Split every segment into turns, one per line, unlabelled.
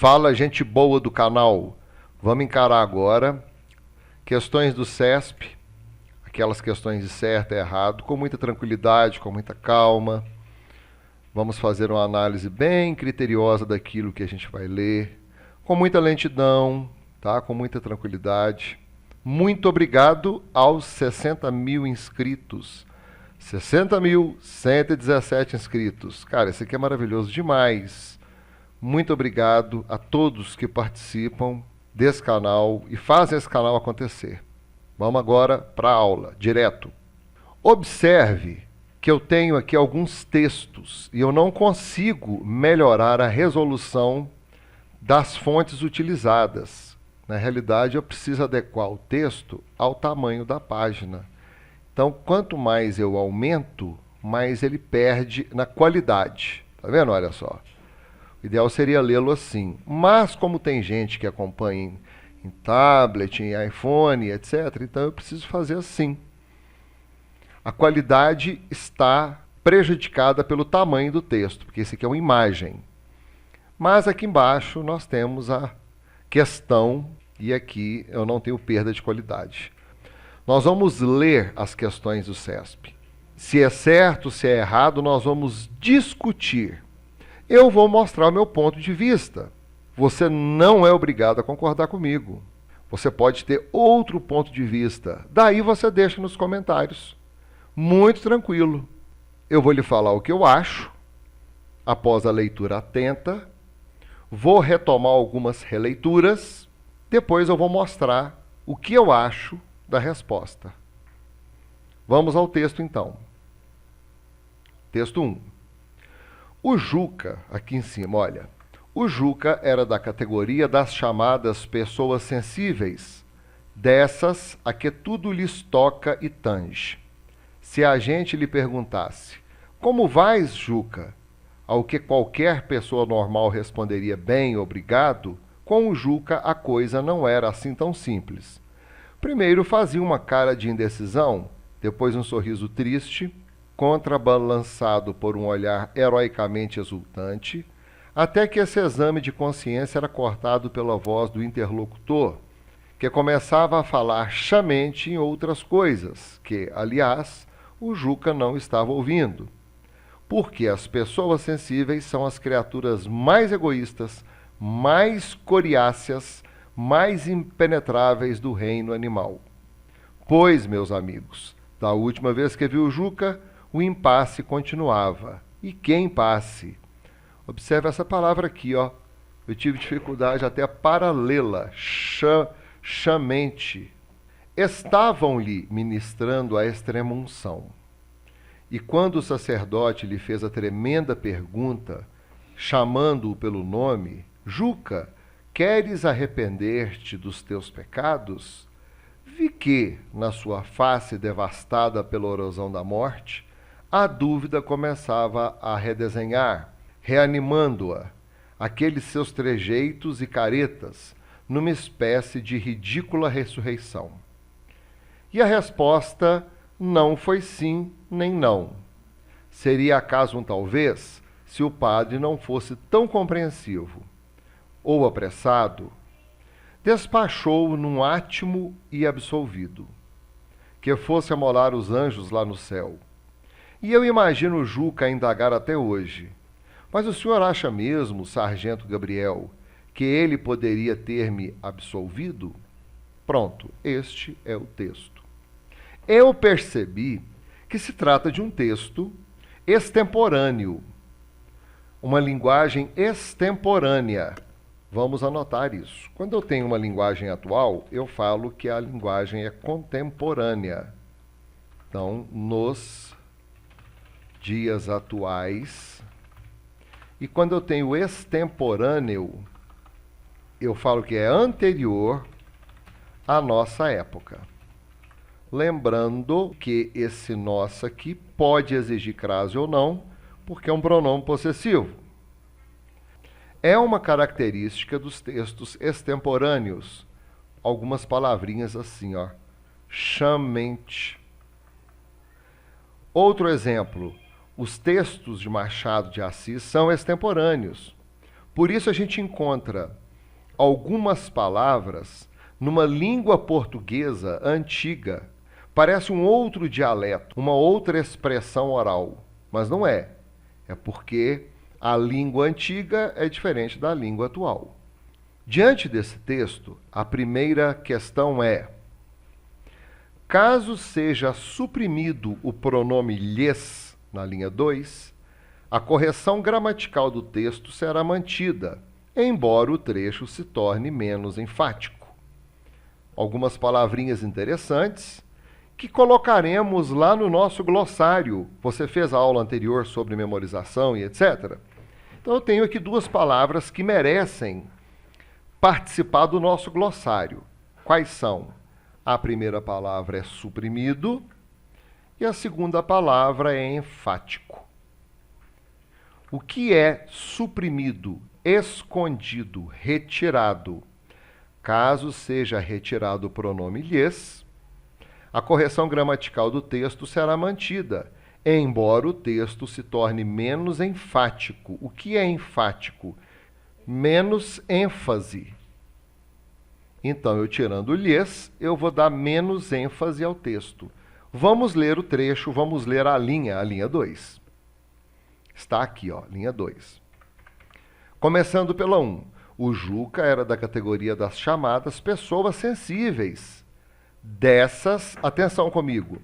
Fala, gente boa do canal. Vamos encarar agora questões do CESP, aquelas questões de certo e errado, com muita tranquilidade, com muita calma. Vamos fazer uma análise bem criteriosa daquilo que a gente vai ler, com muita lentidão, tá? Com muita tranquilidade. Muito obrigado aos 60 mil inscritos. 60.117 inscritos. Cara, isso aqui é maravilhoso demais. Muito obrigado a todos que participam desse canal e fazem esse canal acontecer. Vamos agora para a aula, direto. Observe que eu tenho aqui alguns textos e eu não consigo melhorar a resolução das fontes utilizadas. Na realidade, eu preciso adequar o texto ao tamanho da página. Então, quanto mais eu aumento, mais ele perde na qualidade. Tá vendo? Olha só. O ideal seria lê-lo assim. Mas, como tem gente que acompanha em tablet, em iPhone, etc., então eu preciso fazer assim. A qualidade está prejudicada pelo tamanho do texto, porque esse aqui é uma imagem. Mas aqui embaixo nós temos a questão, e aqui eu não tenho perda de qualidade. Nós vamos ler as questões do CESP. Se é certo, se é errado, nós vamos discutir. Eu vou mostrar o meu ponto de vista. Você não é obrigado a concordar comigo. Você pode ter outro ponto de vista. Daí você deixa nos comentários. Muito tranquilo. Eu vou lhe falar o que eu acho, após a leitura atenta. Vou retomar algumas releituras. Depois eu vou mostrar o que eu acho da resposta. Vamos ao texto, então. Texto 1. O Juca, aqui em cima, olha. O Juca era da categoria das chamadas pessoas sensíveis, dessas a que tudo lhes toca e tange. Se a gente lhe perguntasse, como vais, Juca? Ao que qualquer pessoa normal responderia, bem, obrigado, com o Juca a coisa não era assim tão simples. Primeiro fazia uma cara de indecisão, depois um sorriso triste, contrabalançado por um olhar heroicamente exultante, até que esse exame de consciência era cortado pela voz do interlocutor, que começava a falar chamente em outras coisas, que, aliás, o Juca não estava ouvindo. Porque as pessoas sensíveis são as criaturas mais egoístas, mais coriáceas, mais impenetráveis do reino animal. Pois, meus amigos, da última vez que vi o Juca, o impasse continuava. E que impasse? Observe essa palavra aqui, ó. Eu tive dificuldade até para lê-la. Chamente. Estavam-lhe ministrando a extrema-unção. E quando o sacerdote lhe fez a tremenda pergunta, chamando-o pelo nome, Juca, queres arrepender-te dos teus pecados? Vi que, na sua face devastada pela erosão da morte, a dúvida começava a redesenhar, reanimando-a, aqueles seus trejeitos e caretas, numa espécie de ridícula ressurreição. E a resposta não foi sim nem não. Seria acaso um talvez, se o padre não fosse tão compreensivo ou apressado, despachou-o num átimo e absolvido, que fosse amolar os anjos lá no céu. E eu imagino o Juca a indagar até hoje. Mas o senhor acha mesmo, sargento Gabriel, que ele poderia ter-me absolvido? Pronto, este é o texto. Eu percebi que se trata de um texto extemporâneo, uma linguagem extemporânea. Vamos anotar isso. Quando eu tenho uma linguagem atual, eu falo que a linguagem é contemporânea. Então, nos dias atuais. E quando eu tenho extemporâneo, eu falo que é anterior à nossa época. Lembrando que esse nosso aqui pode exigir crase ou não, porque é um pronome possessivo. É uma característica dos textos extemporâneos. Algumas palavrinhas assim, ó. Chamente. Outro exemplo. Os textos de Machado de Assis são extemporâneos. Por isso a gente encontra algumas palavras numa língua portuguesa antiga. Parece um outro dialeto, uma outra expressão oral, mas não é. É porque a língua antiga é diferente da língua atual. Diante desse texto, a primeira questão é: caso seja suprimido o pronome lhes na linha 2, a correção gramatical do texto será mantida, embora o trecho se torne menos enfático. Algumas palavrinhas interessantes que colocaremos lá no nosso glossário. Você fez a aula anterior sobre memorização e etc. Então eu tenho aqui duas palavras que merecem participar do nosso glossário. Quais são? A primeira palavra é suprimido e a segunda palavra é enfático. O que é suprimido, escondido, retirado? Caso seja retirado o pronome lhes, a correção gramatical do texto será mantida, embora o texto se torne menos enfático. O que é enfático? Menos ênfase. Então, eu tirando lhes, eu vou dar menos ênfase ao texto. Vamos ler o trecho, vamos ler a linha 2. Está aqui, ó, linha 2. Começando pela 1. O Juca era da categoria das chamadas pessoas sensíveis. Dessas, atenção comigo,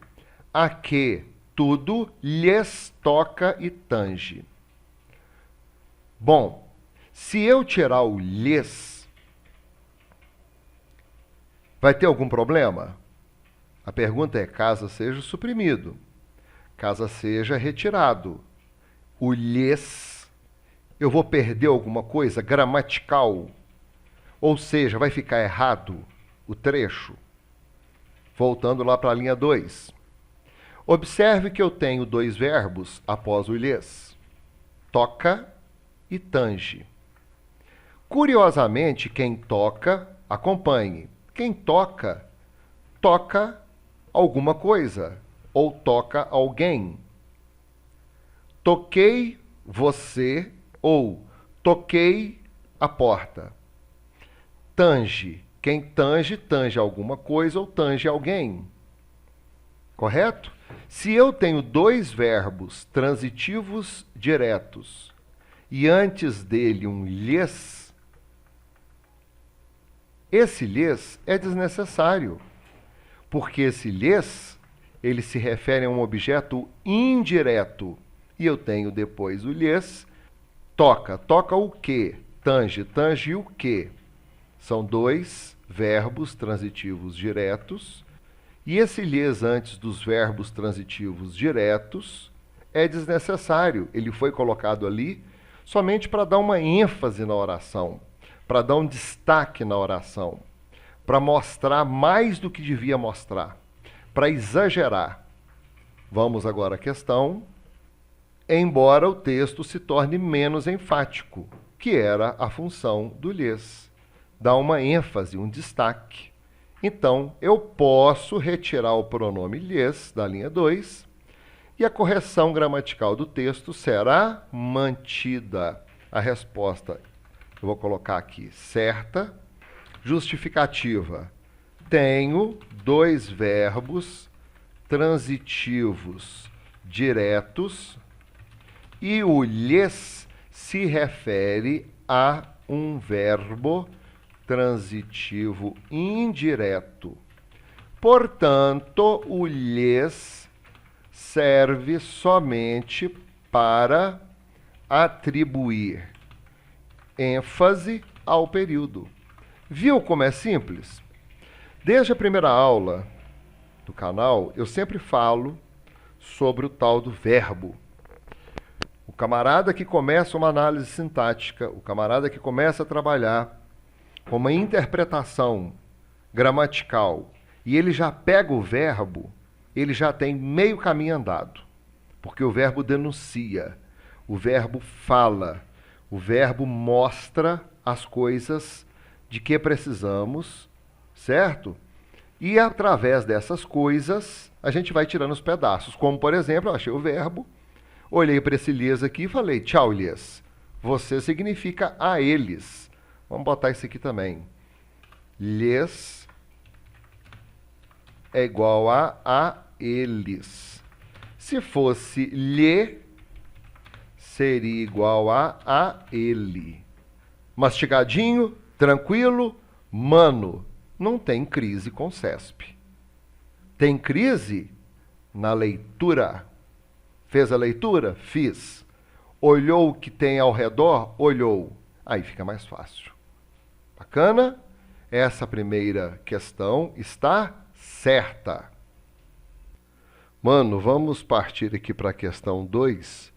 a que tudo lhes toca e tange. Bom, se eu tirar o lhes, vai ter algum problema? A pergunta é: caso seja suprimido, caso seja retirado, o lhes, eu vou perder alguma coisa gramatical? Ou seja, vai ficar errado o trecho? Voltando lá para a linha 2. Observe que eu tenho dois verbos após o lhes: toca e tange. Curiosamente, quem toca, acompanhe. Quem toca, toca alguma coisa ou toca alguém. Toquei você ou toquei a porta. Tange. Quem tange, tange alguma coisa ou tange alguém. Correto? Se eu tenho dois verbos transitivos diretos e antes dele um lhes, esse lhes é desnecessário, porque esse lhes, ele se refere a um objeto indireto. E eu tenho depois o lhes, toca. Toca o quê? Tange. Tange o quê? São dois verbos transitivos diretos, e esse lhes antes dos verbos transitivos diretos é desnecessário. Ele foi colocado ali somente para dar uma ênfase na oração, para dar um destaque na oração, para mostrar mais do que devia mostrar, para exagerar. Vamos agora à questão. Embora o texto se torne menos enfático, que era a função do lhes. Dá uma ênfase, um destaque. Então, eu posso retirar o pronome lhes da linha 2 e a correção gramatical do texto será mantida. A resposta, eu vou colocar aqui, certa. Justificativa. Tenho dois verbos transitivos diretos e o lhes se refere a um verbo transitivo indireto. Portanto, o lhes serve somente para atribuir ênfase ao período. Viu como é simples? Desde a primeira aula do canal, eu sempre falo sobre o tal do verbo. O camarada que começa uma análise sintática, o camarada que começa a trabalhar com uma interpretação gramatical, e ele já pega o verbo, ele já tem meio caminho andado. Porque o verbo denuncia, o verbo fala, o verbo mostra as coisas de que precisamos, certo? E através dessas coisas, a gente vai tirando os pedaços. Como, por exemplo, eu achei o verbo, olhei para esse lhes aqui e falei: tchau, lhes. você significa a eles. Vamos botar isso aqui também. Lhes é igual a eles. Se fosse lhe, seria igual a ele. Mastigadinho, tranquilo, mano, não tem crise com CESP. Tem crise na leitura. Fez a leitura? Fiz. Olhou o que tem ao redor? Olhou. Aí fica mais fácil. Bacana? Essa primeira questão está certa. Mano, vamos partir aqui para a questão 2.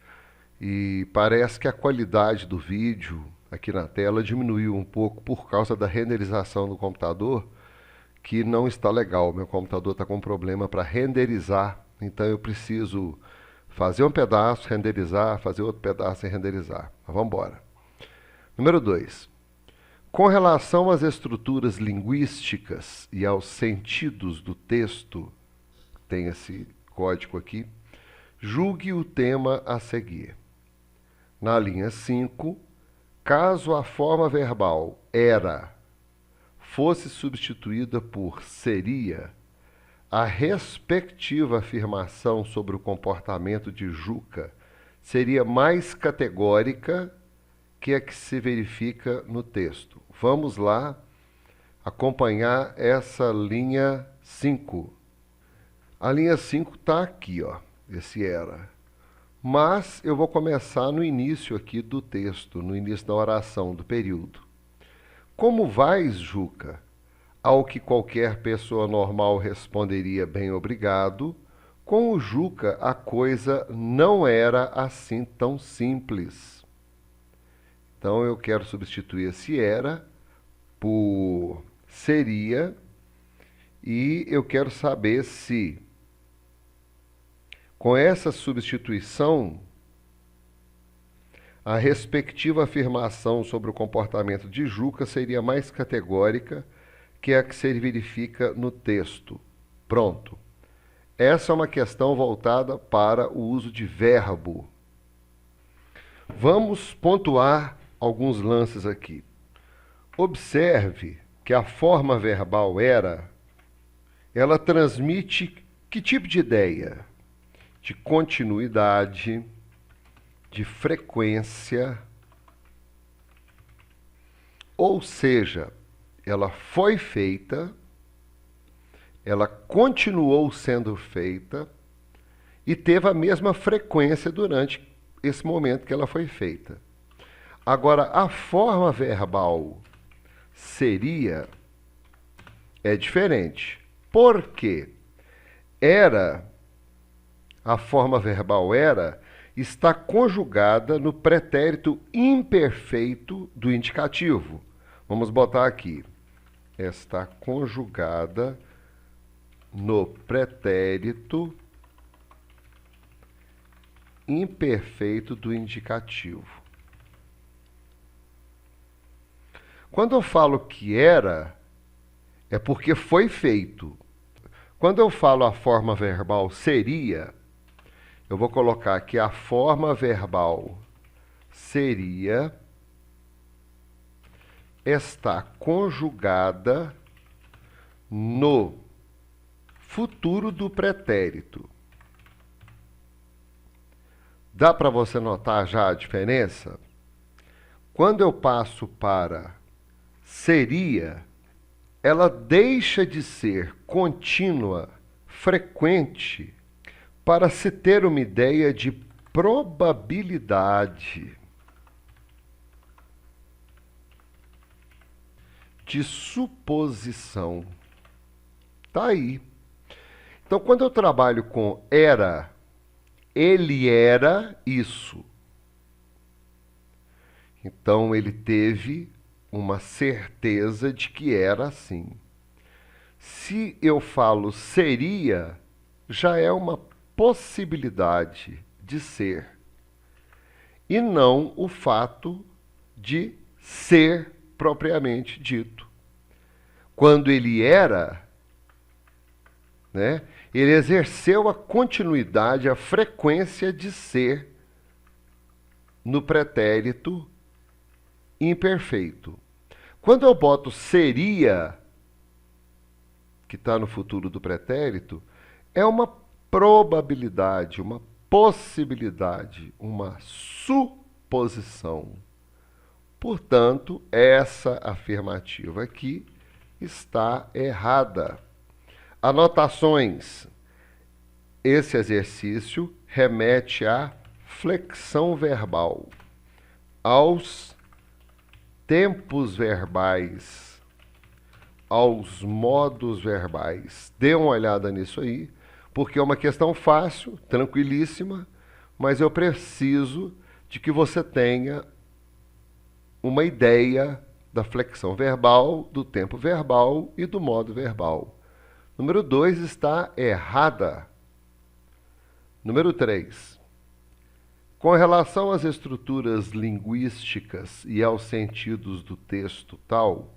E parece que a qualidade do vídeo aqui na tela diminuiu um pouco por causa da renderização do computador, que não está legal. Meu computador está com problema para renderizar, então eu preciso fazer um pedaço, renderizar, fazer outro pedaço e renderizar. Mas vamos embora. Número 2. Com relação às estruturas linguísticas e aos sentidos do texto, tem esse código aqui, julgue o tema a seguir. Na linha 5, caso a forma verbal era fosse substituída por seria, a respectiva afirmação sobre o comportamento de Juca seria mais categórica que a que se verifica no texto. Vamos lá acompanhar essa linha 5. A linha 5 está aqui, ó, esse era. Mas eu vou começar no início aqui do texto, no início da oração, do período. Como vais, Juca? Ao que qualquer pessoa normal responderia bem obrigado, com o Juca a coisa não era assim tão simples. Então eu quero substituir esse era por seria e eu quero saber se com essa substituição a respectiva afirmação sobre o comportamento de Juca seria mais categórica que a que se verifica no texto. Pronto. Essa é uma questão voltada para o uso de verbo. Vamos pontuar alguns lances aqui. Observe que a forma verbal era, ela transmite que tipo de ideia? De continuidade, de frequência, ou seja, ela foi feita, ela continuou sendo feita e teve a mesma frequência durante esse momento que ela foi feita. Agora, a forma verbal seria é diferente. Por quê? A forma verbal era está conjugada no pretérito imperfeito do indicativo. Vamos botar aqui. Está conjugada no pretérito imperfeito do indicativo. Quando eu falo que era, é porque foi feito. Quando eu falo a forma verbal seria, eu vou colocar aqui a forma verbal seria está conjugada no futuro do pretérito. Dá para você notar já a diferença? Quando eu passo para seria, ela deixa de ser contínua, frequente, para se ter uma ideia de probabilidade, de suposição. Tá aí. Então, quando eu trabalho com era, ele era isso. Então, ele teve uma certeza de que era assim. Se eu falo seria, já é uma possibilidade de ser, e não o fato de ser propriamente dito. Quando ele era, né, ele exerceu a continuidade, a frequência de ser no pretérito imperfeito. Quando eu boto seria, que está no futuro do pretérito, é uma probabilidade, uma possibilidade, uma suposição. Portanto, essa afirmativa aqui está errada. Anotações. Esse exercício remete à flexão verbal, aos tempos verbais, aos modos verbais. Dê uma olhada nisso aí, porque é uma questão fácil, tranquilíssima, mas eu preciso de que você tenha uma ideia da flexão verbal, do tempo verbal e do modo verbal. Número 2 está errada. Número 3. Com relação às estruturas linguísticas e aos sentidos do texto tal,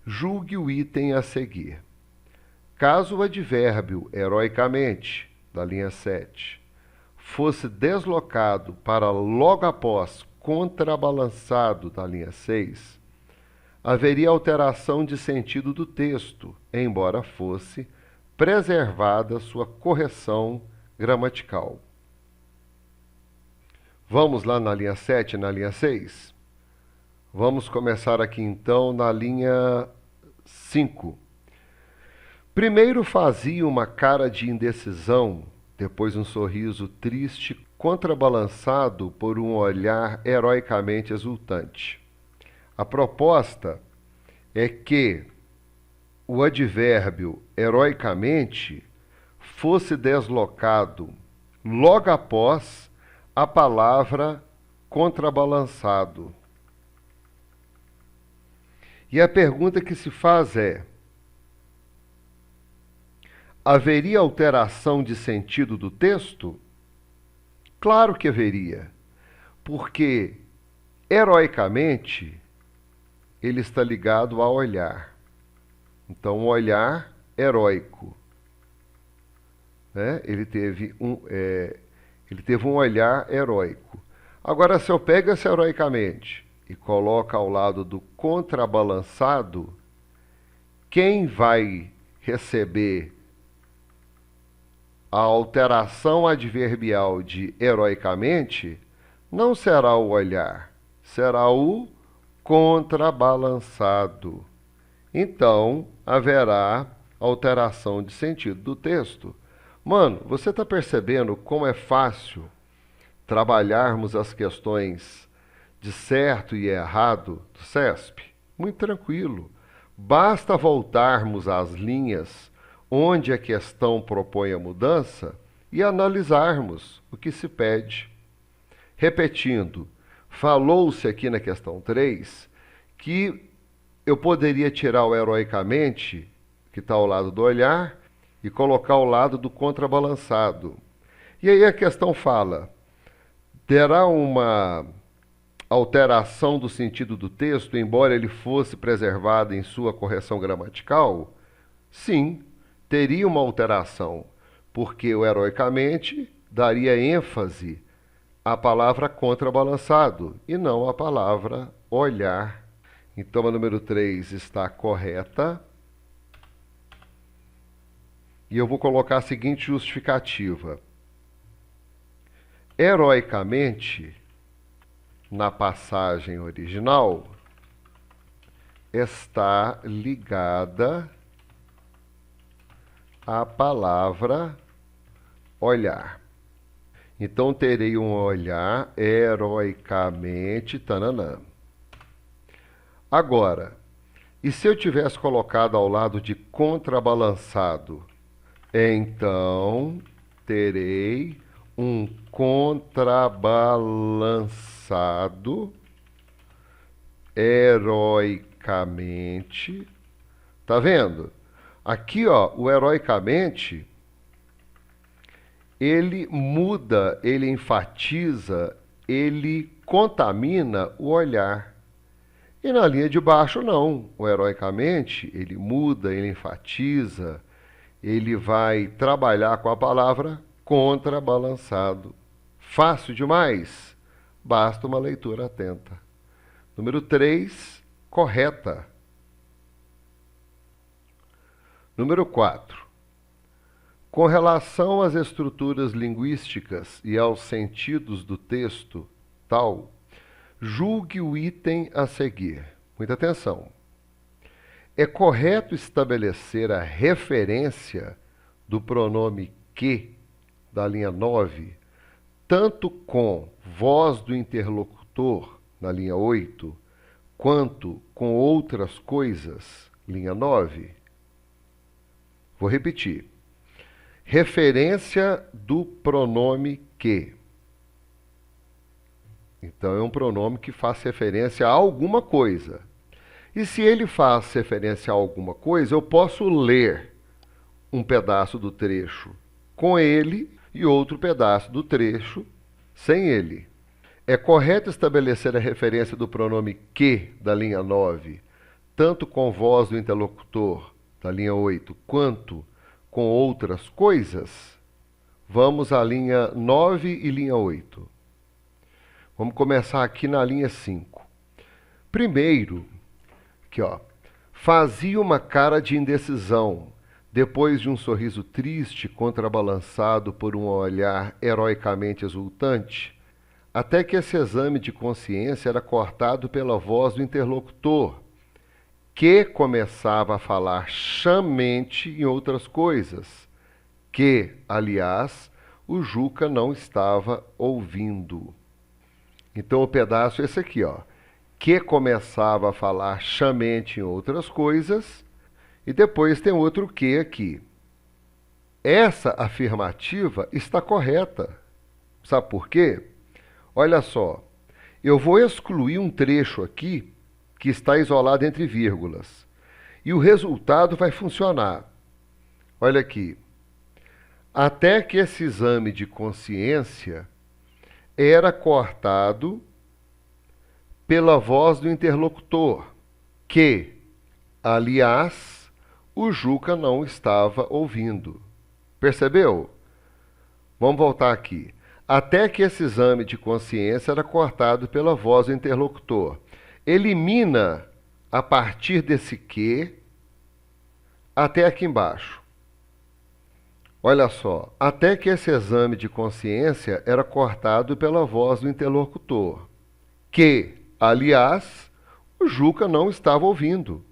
julgue o item a seguir. Caso o advérbio heroicamente, da linha 7, fosse deslocado para logo após contrabalançado, da linha 6, haveria alteração de sentido do texto, embora fosse preservada sua correção gramatical. Vamos lá na linha 7 e na linha 6? Vamos começar aqui então na linha 5. Primeiro fazia uma cara de indecisão, depois um sorriso triste, contrabalançado por um olhar heroicamente exultante. A proposta é que o advérbio heroicamente fosse deslocado logo após a palavra contrabalançado. E a pergunta que se faz é: haveria alteração de sentido do texto? Claro que haveria, porque heroicamente ele está ligado ao olhar. Então, um olhar heróico. Né? Ele teve um olhar heróico. Agora, se eu pego esse heroicamente e coloco ao lado do contrabalançado, quem vai receber a alteração adverbial de heroicamente não será o olhar, será o contrabalançado. Então, haverá alteração de sentido do texto. Mano, você está percebendo como é fácil trabalharmos as questões de certo e errado do CESP? Muito tranquilo. Basta voltarmos às linhas onde a questão propõe a mudança e analisarmos o que se pede. Repetindo, falou-se aqui na questão 3 que eu poderia tirar o heroicamente, que está ao lado do olhar, e colocar ao lado do contrabalançado. E aí a questão fala: terá uma alteração do sentido do texto, embora ele fosse preservado em sua correção gramatical? Sim, teria uma alteração, porque o heroicamente daria ênfase à palavra contrabalançado e não à palavra olhar. Então a número 3 está correta. E eu vou colocar a seguinte justificativa: heroicamente, na passagem original, está ligada à palavra olhar. Então terei um olhar heroicamente, tananã. Agora, e se eu tivesse colocado ao lado de contrabalançado? Então, terei um contrabalançado heroicamente. Tá vendo? Aqui, ó, o heroicamente, ele muda, ele enfatiza, ele contamina o olhar. E na linha de baixo, não. O heroicamente, ele muda, ele enfatiza, ele vai trabalhar com a palavra contrabalançado. Fácil demais? Basta uma leitura atenta. Número 3, correta. Número 4. Com relação às estruturas linguísticas e aos sentidos do texto, tal, julgue o item a seguir. Muita atenção. É correto estabelecer a referência do pronome que, da linha 9, tanto com voz do interlocutor, na linha 8, quanto com outras coisas, linha 9? Vou repetir. Referência do pronome que. Então, é um pronome que faz referência a alguma coisa. E se ele faz referência a alguma coisa, eu posso ler um pedaço do trecho com ele e outro pedaço do trecho sem ele. É correto estabelecer a referência do pronome que, da linha 9, tanto com voz do interlocutor, da linha 8, quanto com outras coisas? Vamos à linha 9 e linha 8. Vamos começar aqui na linha 5. Primeiro, aqui, ó, fazia uma cara de indecisão, depois de um sorriso triste contrabalançado por um olhar heroicamente exultante, até que esse exame de consciência era cortado pela voz do interlocutor, que começava a falar chamente em outras coisas, que, aliás, o Juca não estava ouvindo. Então o pedaço é esse aqui, ó. Que começava a falar chamente em outras coisas, e depois tem outro que aqui. Essa afirmativa está correta. Sabe por quê? Olha só, eu vou excluir um trecho aqui que está isolado entre vírgulas, e o resultado vai funcionar. Olha aqui. Até que esse exame de consciência era cortado pela voz do interlocutor, que, aliás, o Juca não estava ouvindo. Percebeu? Vamos voltar aqui. Até que esse exame de consciência era cortado pela voz do interlocutor. Elimina a partir desse que até aqui embaixo. Olha só, até que esse exame de consciência era cortado pela voz do interlocutor, que, aliás, o Juca não estava ouvindo.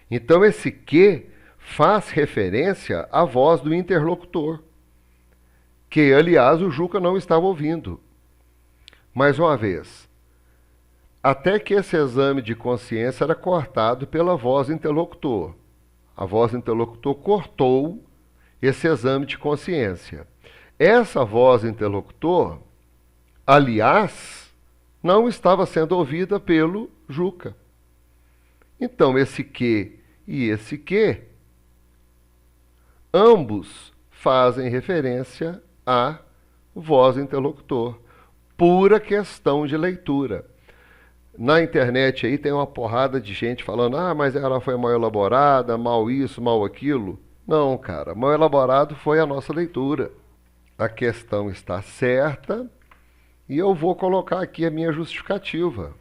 Então esse que faz referência à voz do interlocutor, que, aliás, o Juca não estava ouvindo. Mais uma vez, até que esse exame de consciência era cortado pela voz do interlocutor. A voz do interlocutor cortou esse exame de consciência. Essa voz do interlocutor, aliás, não estava sendo ouvida pelo Juca. Então, esse que e esse que, ambos fazem referência à voz do interlocutor. Pura questão de leitura. Na internet aí tem uma porrada de gente falando, mas ela foi mal elaborada, mal isso, mal aquilo. Não, cara, mal elaborado foi a nossa leitura. A questão está certa e eu vou colocar aqui a minha justificativa.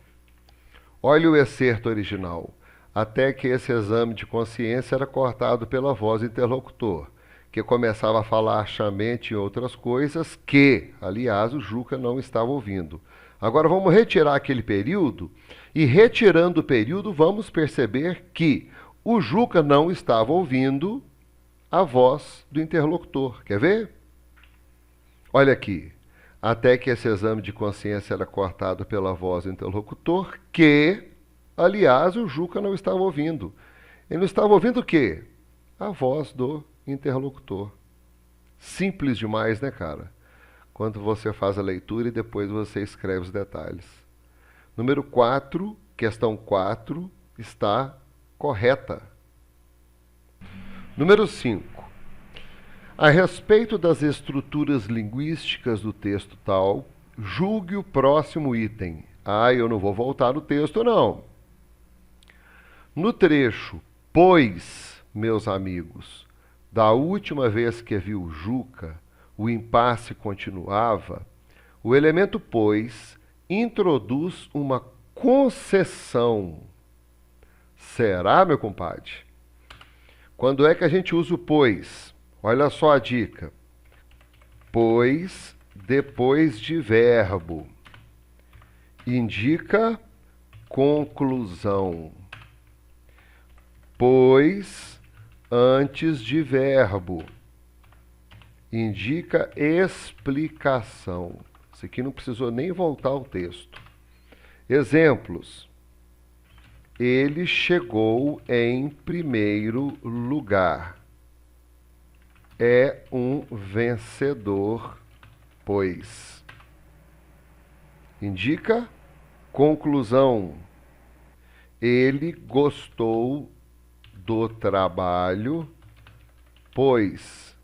Olha o excerto original. Até que esse exame de consciência era cortado pela voz do interlocutor, que começava a falar chamente em outras coisas que, aliás, o Juca não estava ouvindo. Agora vamos retirar aquele período e, retirando o período, vamos perceber que o Juca não estava ouvindo a voz do interlocutor. Quer ver? Olha aqui. Até que esse exame de consciência era cortado pela voz do interlocutor, que, aliás, o Juca não estava ouvindo. Ele não estava ouvindo o quê? A voz do interlocutor. Simples demais, né, cara? Quando você faz a leitura e depois você escreve os detalhes. Número 4, questão 4, está correta. Número 5. A respeito das estruturas linguísticas do texto tal, julgue o próximo item. Eu não vou voltar no texto, não. No trecho, pois, meus amigos, da última vez que vi o Juca, o impasse continuava, o elemento pois, introduz uma concessão. Será, meu compadre? Quando é que a gente usa o pois? Olha só a dica. Pois depois de verbo indica conclusão. Pois antes de verbo indica explicação. Isso aqui não precisou nem voltar ao texto. Exemplos. Ele chegou em primeiro lugar. É um vencedor, pois. Indica conclusão. Ele gostou do trabalho, pois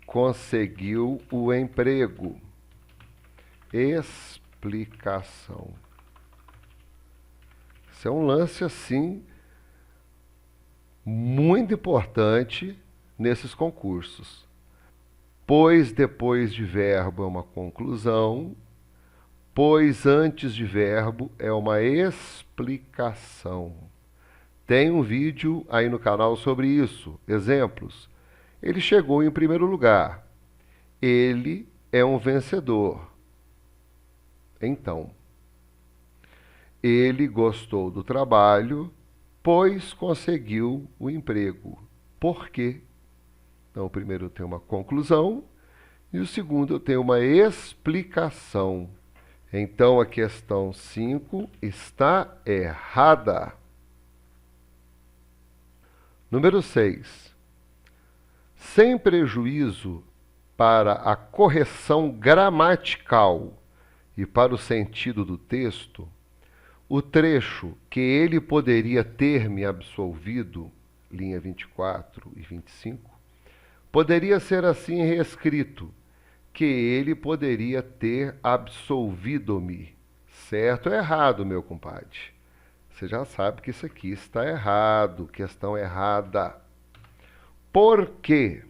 conseguiu o emprego. Explicação. Isso é um lance, assim, muito importante nesses concursos. Pois depois de verbo é uma conclusão, pois antes de verbo é uma explicação. Tem um vídeo aí no canal sobre isso. Exemplos. Ele chegou em primeiro lugar. Ele é um vencedor. Então, ele gostou do trabalho, pois conseguiu o emprego. Por quê? Então, o primeiro tem uma conclusão e o segundo tem uma explicação. Então, a questão 5 está errada. Número 6. Sem prejuízo para a correção gramatical e para o sentido do texto, o trecho que ele poderia ter me absolvido, linha 24 e 25, poderia ser assim reescrito, que ele poderia ter absolvido-me. Certo ou errado, meu compadre? Você já sabe que isso aqui está errado, questão errada. Por quê?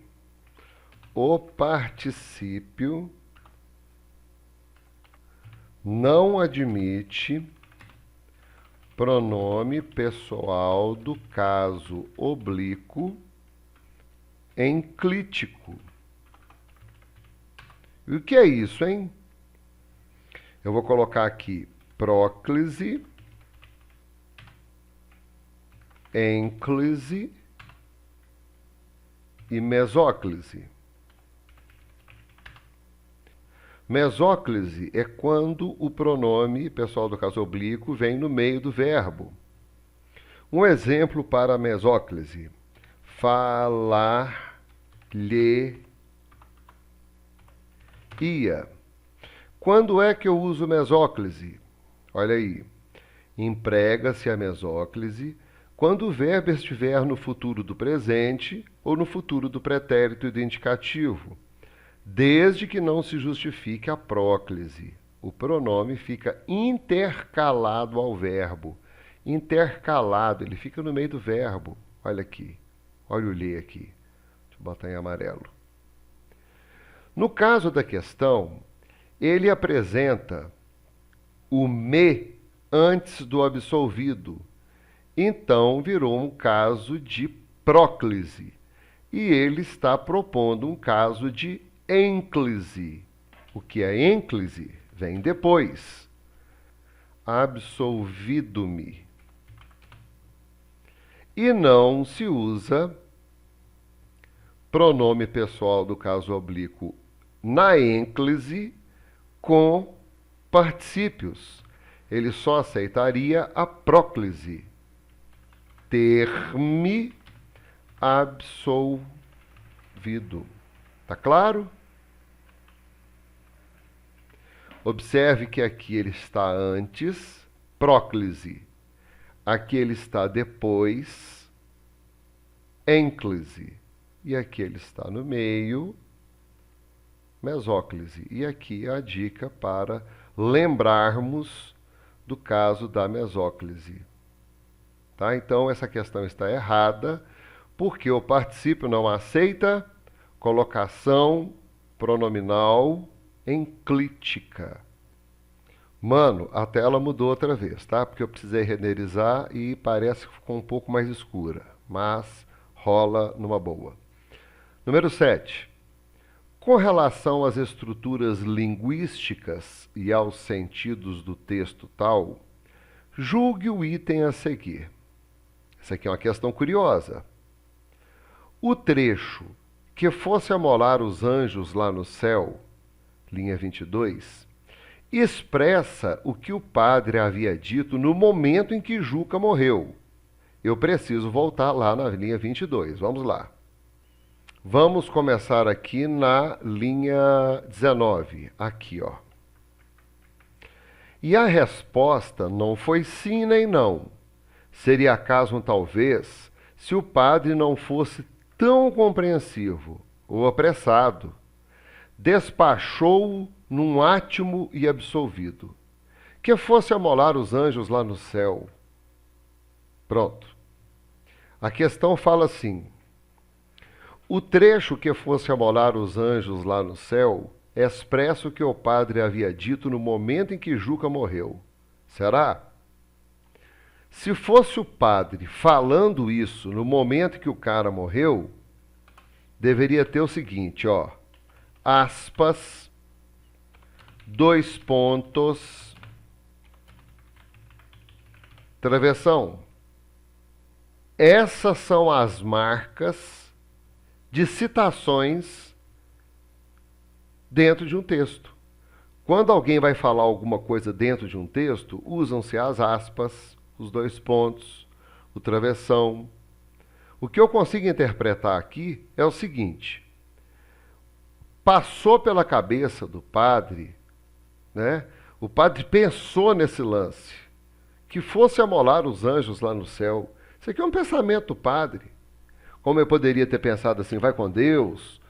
O particípio não admite pronome pessoal do caso oblíquo enclítico. E o que é isso, hein? Eu vou colocar aqui próclise, ênclise e mesóclise. Mesóclise é quando o pronome pessoal do caso oblíquo vem no meio do verbo. Um exemplo para a mesóclise. Falar-lhe ia. Quando é que eu uso mesóclise? Olha aí. Emprega-se a mesóclise quando o verbo estiver no futuro do presente ou no futuro do pretérito identificativo, desde que não se justifique a próclise. O pronome fica intercalado ao verbo. Intercalado, ele fica no meio do verbo. Olha aqui. Olha o lhe aqui. Deixa eu botar em amarelo. No caso da questão, ele apresenta o me antes do absolvido. Então, virou um caso de próclise. E ele está propondo um caso de ênclise. O que é ênclise? Vem depois. Absolvido-me. E não se usa pronome pessoal do caso oblíquo na ênclise com particípios. Ele só aceitaria a próclise. Ter-me absolvido. Tá claro? Observe que aqui ele está antes, próclise. Aqui ele está depois, ênclise. E aqui ele está no meio, mesóclise. E aqui a dica para lembrarmos do caso da mesóclise. Tá? Então, essa questão está errada, porque o particípio não aceita colocação pronominal enclítica. Mano, a tela mudou outra vez, tá? Porque eu precisei renderizar e parece que ficou um pouco mais escura, mas rola numa boa. Número 7. Com relação às estruturas linguísticas e aos sentidos do texto tal, julgue o item a seguir. Essa aqui é uma questão curiosa. O trecho que fosse amolar os anjos lá no céu, linha 22, expressa o que o padre havia dito no momento em que Juca morreu. Eu preciso voltar lá na linha 22. Vamos lá. Vamos começar aqui na linha 19. Aqui, ó. E a resposta não foi sim nem não. Seria acaso um talvez se o padre não fosse tão compreensivo ou apressado. Despachou-o num átimo e absolvido. Que fosse amolar os anjos lá no céu. Pronto. A questão fala assim: o trecho que fosse amolar os anjos lá no céu expressa o que o padre havia dito no momento em que Juca morreu. Será? Se fosse o padre falando isso no momento que o cara morreu, deveria ter o seguinte, ó. Aspas, dois pontos, travessão. Essas são as marcas de citações dentro de um texto. Quando alguém vai falar alguma coisa dentro de um texto, usam-se as aspas, os dois pontos, o travessão. O que eu consigo interpretar aqui é o seguinte: passou pela cabeça do padre, né? O padre pensou nesse lance, que fosse amolar os anjos lá no céu. Isso aqui é um pensamento do padre. Como ele poderia ter pensado assim, vai com Deus.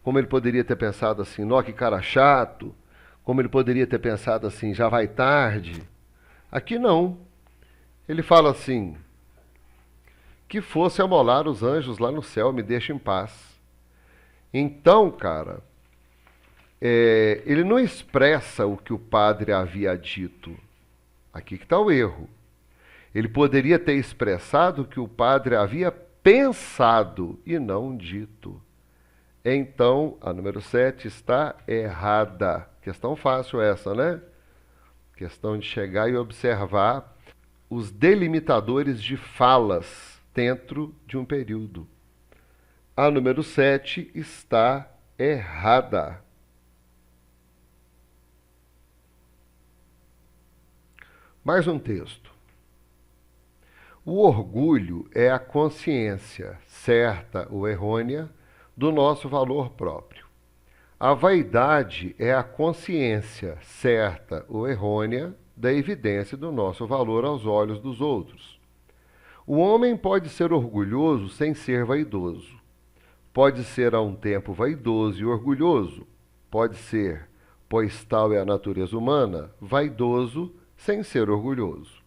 Como ele poderia ter pensado assim, nó, que cara chato. Como ele poderia ter pensado assim, já vai tarde. Aqui não. Ele fala assim, que fosse amolar os anjos lá no céu, me deixa em paz. Então, cara, ele não expressa o que o padre havia dito. Aqui que está o erro. Ele poderia ter expressado o que o padre havia pensado e não dito. Então, a número 7 está errada. Questão fácil essa, né? Questão de chegar e observar os delimitadores de falas dentro de um período. A número 7 está errada. Mais um texto. O orgulho é a consciência, certa ou errônea, do nosso valor próprio. A vaidade é a consciência, certa ou errônea, da evidência do nosso valor aos olhos dos outros. O homem pode ser orgulhoso sem ser vaidoso. Pode ser a um tempo vaidoso e orgulhoso. Pode ser, pois tal é a natureza humana, vaidoso sem ser orgulhoso.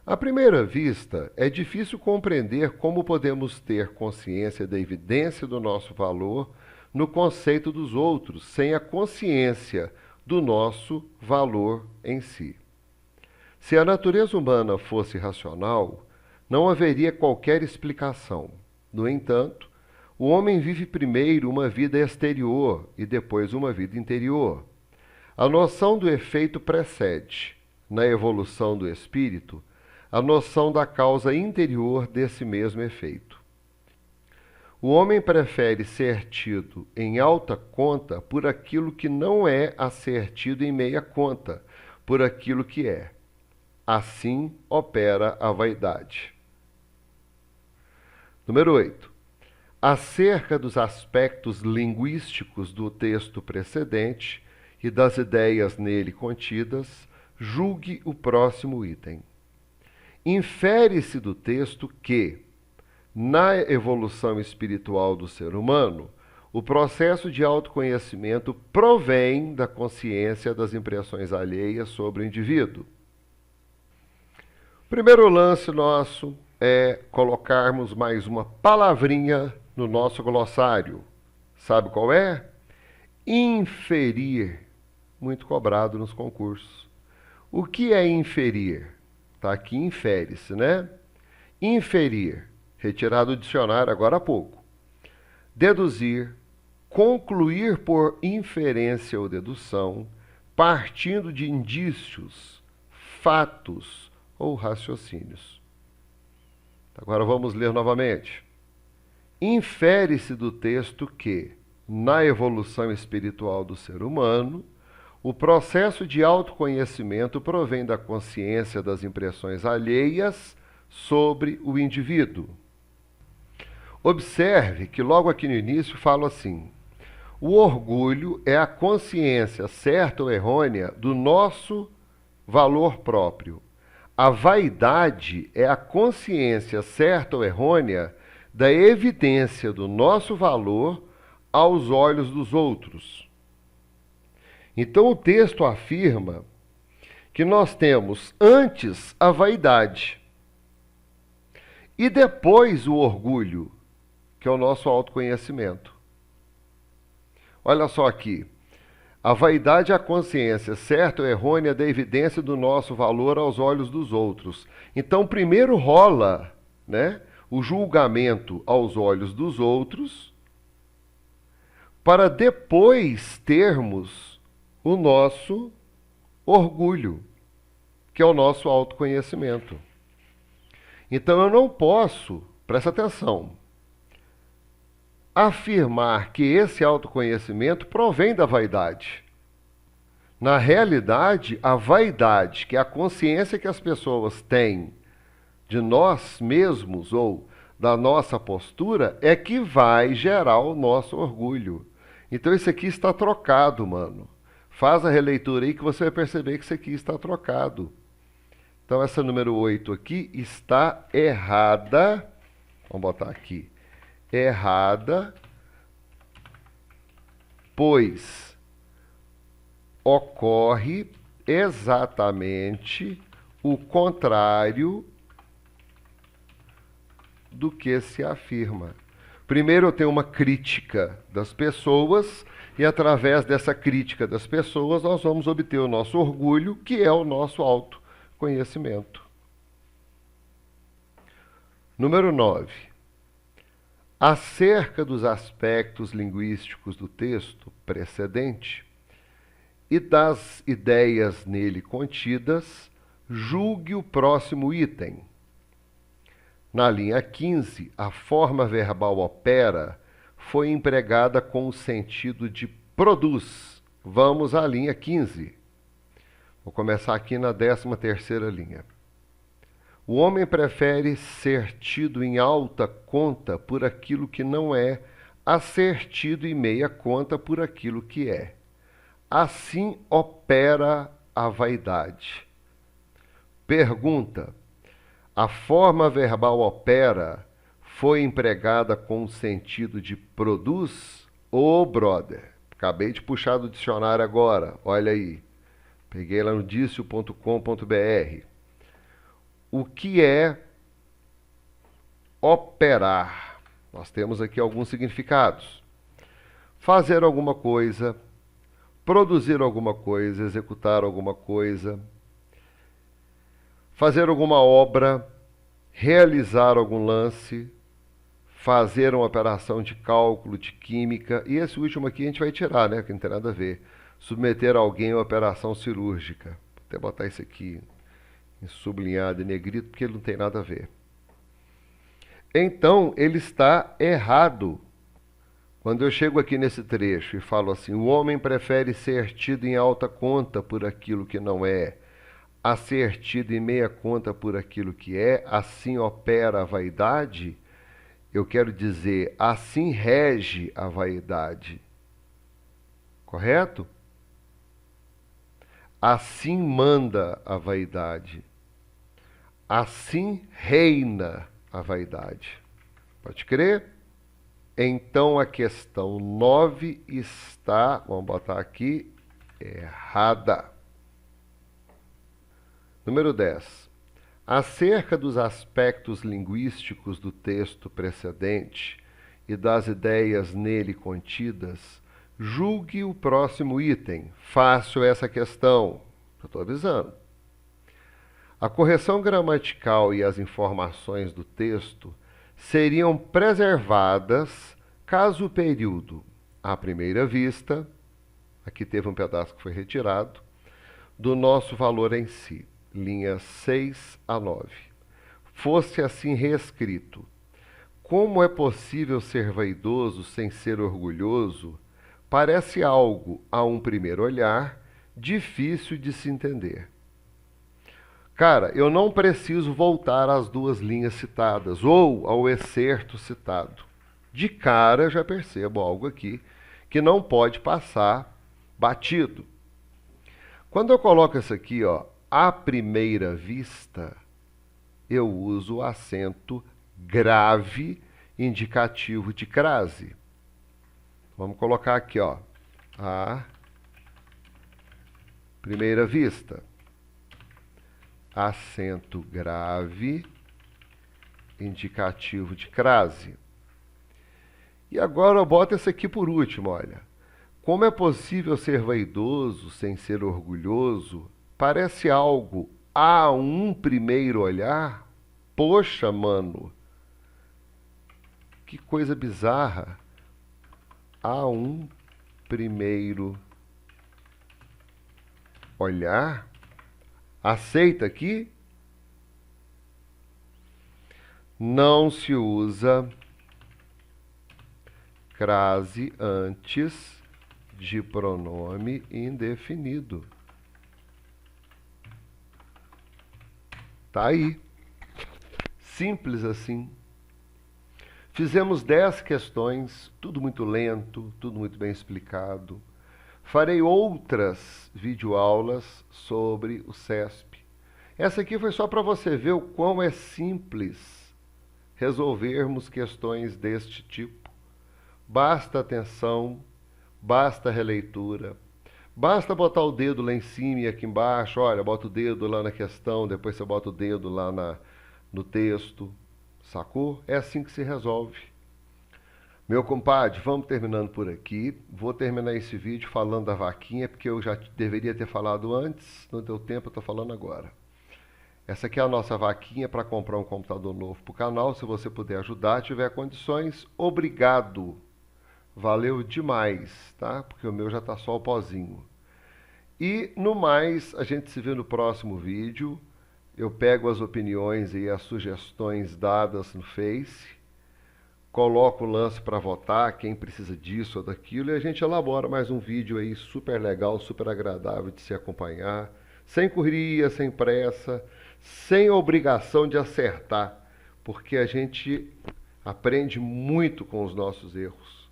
À primeira vista, é difícil compreender como podemos ter consciência da evidência do nosso valor no conceito dos outros, sem a consciência do nosso valor em si. Se a natureza humana fosse racional, não haveria qualquer explicação. No entanto, o homem vive primeiro uma vida exterior e depois uma vida interior. A noção do efeito precede, na evolução do espírito, a noção da causa interior desse mesmo efeito. O homem prefere ser tido em alta conta por aquilo que não é a ser tido em meia conta, por aquilo que é. Assim opera a vaidade. Número 8. Acerca dos aspectos linguísticos do texto precedente e das ideias nele contidas, julgue o próximo item. Infere-se do texto que, na evolução espiritual do ser humano, o processo de autoconhecimento provém da consciência das impressões alheias sobre o indivíduo. O primeiro lance nosso é colocarmos mais uma palavrinha no nosso glossário. Sabe qual é? Inferir, muito cobrado nos concursos. O que é inferir? Está aqui, infere-se, né? Inferir, retirado do dicionário agora há pouco. Deduzir, concluir por inferência ou dedução, partindo de indícios, fatos ou raciocínios. Agora vamos ler novamente. Infere-se do texto que, na evolução espiritual do ser humano, o processo de autoconhecimento provém da consciência das impressões alheias sobre o indivíduo. Observe que logo aqui no início falo assim: o orgulho é a consciência, certa ou errônea, do nosso valor próprio. A vaidade é a consciência, certa ou errônea, da evidência do nosso valor aos olhos dos outros. Então o texto afirma que nós temos antes a vaidade e depois o orgulho, que é o nosso autoconhecimento. Olha só aqui. A vaidade é a consciência, certa ou errônea, da evidência do nosso valor aos olhos dos outros. Então, primeiro rola, né, o julgamento aos olhos dos outros, para depois termos o nosso orgulho, que é o nosso autoconhecimento. Então, eu não posso, presta atenção, afirmar que esse autoconhecimento provém da vaidade. Na realidade, a vaidade, que é a consciência que as pessoas têm de nós mesmos ou da nossa postura, é que vai gerar o nosso orgulho. Então isso aqui está trocado, mano. Faz a releitura aí que você vai perceber que isso aqui está trocado. Então essa número 8 aqui está errada. Vamos botar aqui. Errada, pois ocorre exatamente o contrário do que se afirma. Primeiro eu tenho uma crítica das pessoas e através dessa crítica das pessoas nós vamos obter o nosso orgulho, que é o nosso autoconhecimento. Número 9. Acerca dos aspectos linguísticos do texto precedente e das ideias nele contidas, julgue o próximo item. Na linha 15, a forma verbal opera foi empregada com o sentido de produz. Vamos à linha 15. Vou começar aqui na 13ª linha. O homem prefere ser tido em alta conta por aquilo que não é, a ser tido em meia conta por aquilo que é. Assim opera a vaidade. Pergunta: a forma verbal opera foi empregada com o sentido de produz? Ô, brother, acabei de puxar do dicionário agora, olha aí. Peguei lá no dicio.com.br. O que é operar? Nós temos aqui alguns significados. Fazer alguma coisa, produzir alguma coisa, executar alguma coisa, fazer alguma obra, realizar algum lance, fazer uma operação de cálculo, de química, e esse último aqui a gente vai tirar, né, que não tem nada a ver. Submeter alguém a uma operação cirúrgica. Vou até botar isso aqui em sublinhado e negrito, porque ele não tem nada a ver. Então, ele está errado. Quando eu chego aqui nesse trecho e falo assim: o homem prefere ser tido em alta conta por aquilo que não é, a ser tido em meia conta por aquilo que é, assim opera a vaidade. Eu quero dizer, assim rege a vaidade. Correto? Assim manda a vaidade. Assim reina a vaidade. Pode crer? Então a questão 9 está, vamos botar aqui, errada. Número 10. Acerca dos aspectos linguísticos do texto precedente e das ideias nele contidas, julgue o próximo item. Fácil essa questão. Eu estou avisando. A correção gramatical e as informações do texto seriam preservadas caso o período, à primeira vista, aqui teve um pedaço que foi retirado, do nosso valor em si, linhas 6 a 9, fosse assim reescrito: como é possível ser vaidoso sem ser orgulhoso? Parece algo, a um primeiro olhar, difícil de se entender. Cara, eu não preciso voltar às duas linhas citadas ou ao excerto citado. De cara já percebo algo aqui que não pode passar batido. Quando eu coloco isso aqui, ó, à primeira vista, eu uso o acento grave indicativo de crase. Vamos colocar aqui, ó, à primeira vista. Acento grave indicativo de crase. E agora eu boto esse aqui por último, olha. Como é possível ser vaidoso sem ser orgulhoso? Parece algo, a um primeiro olhar. Poxa, mano, que coisa bizarra. A um primeiro olhar. Aceita aqui? Não se usa crase antes de pronome indefinido. Tá aí. Simples assim. Fizemos 10 questões, tudo muito lento, tudo muito bem explicado. Farei outras videoaulas sobre o CESP. Essa aqui foi só para você ver o quão é simples resolvermos questões deste tipo. Basta atenção, basta releitura, basta botar o dedo lá em cima e aqui embaixo. Olha, bota o dedo lá na questão, depois você bota o dedo lá no texto. Sacou? É assim que se resolve. Meu compadre, vamos terminando por aqui. Vou terminar esse vídeo falando da vaquinha, porque eu já deveria ter falado antes, não deu tempo, eu estou falando agora. Essa aqui é a nossa vaquinha para comprar um computador novo para o canal. Se você puder ajudar, tiver condições, obrigado. Valeu demais, tá? Porque o meu já está só o pozinho. E, no mais, a gente se vê no próximo vídeo. Eu pego as opiniões e as sugestões dadas no Face, coloco o lance para votar, quem precisa disso ou daquilo, e a gente elabora mais um vídeo aí super legal, super agradável de se acompanhar, sem correria, sem pressa, sem obrigação de acertar, porque a gente aprende muito com os nossos erros.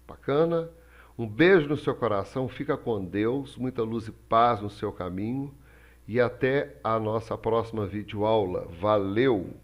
Bacana? Um beijo no seu coração, fica com Deus, muita luz e paz no seu caminho, e até a nossa próxima videoaula. Valeu!